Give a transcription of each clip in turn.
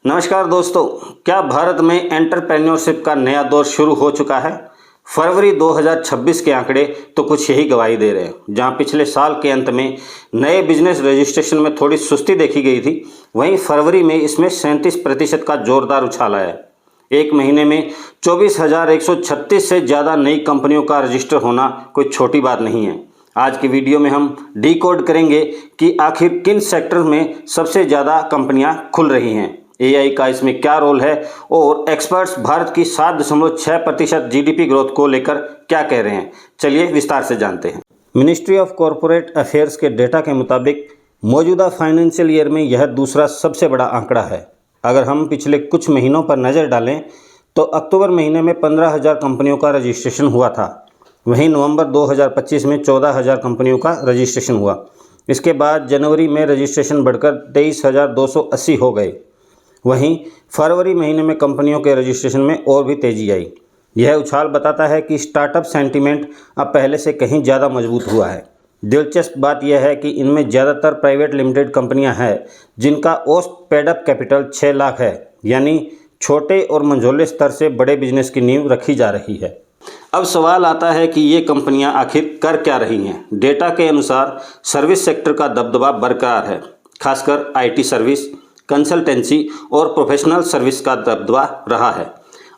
नमस्कार दोस्तों, क्या भारत में एंटरप्रेन्योरशिप का नया दौर शुरू हो चुका है। फरवरी 2026 के आंकड़े तो कुछ यही गवाही दे रहे हैं। जहां पिछले साल के अंत में नए बिजनेस रजिस्ट्रेशन में थोड़ी सुस्ती देखी गई थी, वहीं फरवरी में इसमें 37% का जोरदार उछाल आया। एक महीने में 24,136 से ज़्यादा नई कंपनियों का रजिस्टर होना कोई छोटी बात नहीं है। आज की वीडियो में हम डिकोड करेंगे कि आखिर किन सेक्टर में सबसे ज़्यादा कंपनियां खुल रही हैं, एआई का इसमें क्या रोल है और एक्सपर्ट्स भारत की 7.6% जीडीपी ग्रोथ को लेकर क्या कह रहे हैं। चलिए विस्तार से जानते हैं। मिनिस्ट्री ऑफ कॉरपोरेट अफेयर्स के डेटा के मुताबिक मौजूदा फाइनेंशियल ईयर में यह दूसरा सबसे बड़ा आंकड़ा है। अगर हम पिछले कुछ महीनों पर नज़र डालें तो अक्टूबर महीने में 15,000 कंपनियों का रजिस्ट्रेशन हुआ था। वहीं नवंबर 2025 में 14,000 कंपनियों का रजिस्ट्रेशन हुआ। इसके बाद जनवरी में रजिस्ट्रेशन बढ़कर 23,280 हो गए। वहीं फरवरी महीने में कंपनियों के रजिस्ट्रेशन में और भी तेज़ी आई। यह उछाल बताता है कि स्टार्टअप सेंटीमेंट अब पहले से कहीं ज़्यादा मजबूत हुआ है। दिलचस्प बात यह है कि इनमें ज़्यादातर प्राइवेट लिमिटेड कंपनियां हैं जिनका औसत पेडअप कैपिटल 6 लाख है, यानी छोटे और मंझोले स्तर से बड़े बिजनेस की नींव रखी जा रही है। अब सवाल आता है कि ये कंपनियां आखिर कर क्या रही हैं। डेटा के अनुसार सर्विस सेक्टर का दबदबा बरकरार है, खासकर आईटी सर्विस, कंसल्टेंसी और प्रोफेशनल सर्विस का दबदबा रहा है।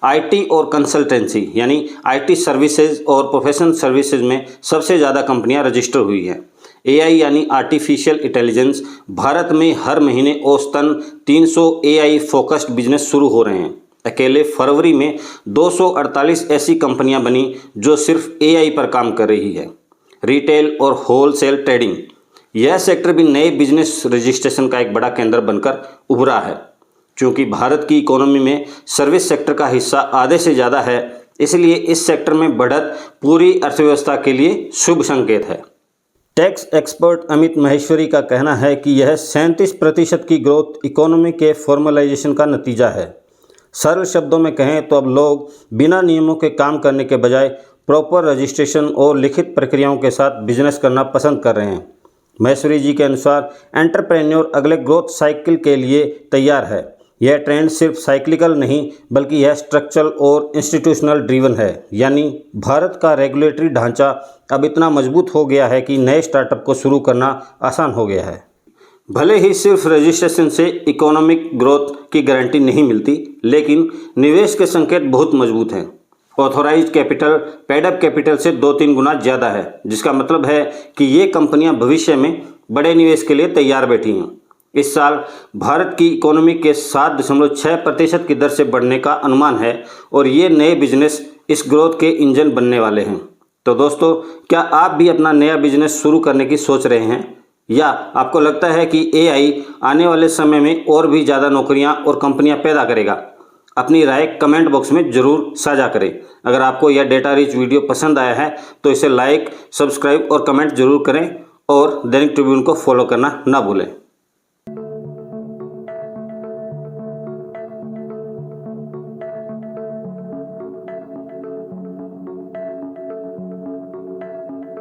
आईटी और कंसल्टेंसी यानी आईटी सर्विसेज और प्रोफेशनल सर्विसेज में सबसे ज़्यादा कंपनियां रजिस्टर हुई हैं। एआई यानी आर्टिफिशियल इंटेलिजेंस, भारत में हर महीने औसतन 300 एआई फोकस्ड बिजनेस शुरू हो रहे हैं। अकेले फरवरी में 248 ऐसी कंपनियां बनी जो सिर्फ एआई पर काम कर रही है। रिटेल और होलसेल ट्रेडिंग, यह सेक्टर भी नए बिजनेस रजिस्ट्रेशन का एक बड़ा केंद्र बनकर उभरा है। क्योंकि भारत की इकोनॉमी में सर्विस सेक्टर का हिस्सा आधे से ज़्यादा है, इसलिए इस सेक्टर में बढ़त पूरी अर्थव्यवस्था के लिए शुभ संकेत है। टैक्स एक्सपर्ट अमित महेश्वरी का कहना है कि यह 37% की ग्रोथ इकोनॉमी के फॉर्मलाइजेशन का नतीजा है। सरल शब्दों में कहें तो अब लोग बिना नियमों के काम करने के बजाय प्रॉपर रजिस्ट्रेशन और लिखित प्रक्रियाओं के साथ बिजनेस करना पसंद कर रहे हैं। महेश्वरी जी के अनुसार एंटरप्रेन्योर अगले ग्रोथ साइकिल के लिए तैयार है। यह ट्रेंड सिर्फ साइक्लिकल नहीं बल्कि यह स्ट्रक्चरल और इंस्टीट्यूशनल ड्रिवन है, यानी भारत का रेगुलेटरी ढांचा अब इतना मजबूत हो गया है कि नए स्टार्टअप को शुरू करना आसान हो गया है। भले ही सिर्फ रजिस्ट्रेशन से इकोनॉमिक ग्रोथ की गारंटी नहीं मिलती, लेकिन निवेश के संकेत बहुत मजबूत हैं। ऑथोराइज्ड कैपिटल पेडअप कैपिटल से 2-3 गुना ज़्यादा है, जिसका मतलब है कि ये कंपनियां भविष्य में बड़े निवेश के लिए तैयार बैठी हैं। इस साल भारत की इकोनॉमी के 7.6% की दर से बढ़ने का अनुमान है और ये नए बिजनेस इस ग्रोथ के इंजन बनने वाले हैं। तो दोस्तों, क्या आप भी अपना नया बिजनेस शुरू करने की सोच रहे हैं, या आपको लगता है कि एआई आने वाले समय में और भी ज़्यादा नौकरियां और कंपनियां पैदा करेगा? अपनी राय कमेंट बॉक्स में ज़रूर साझा करें। अगर आपको यह डेटा रिच वीडियो पसंद आया है तो इसे लाइक, सब्सक्राइब और कमेंट जरूर करें और दैनिक ट्रिब्यून को फॉलो करना ना भूलें।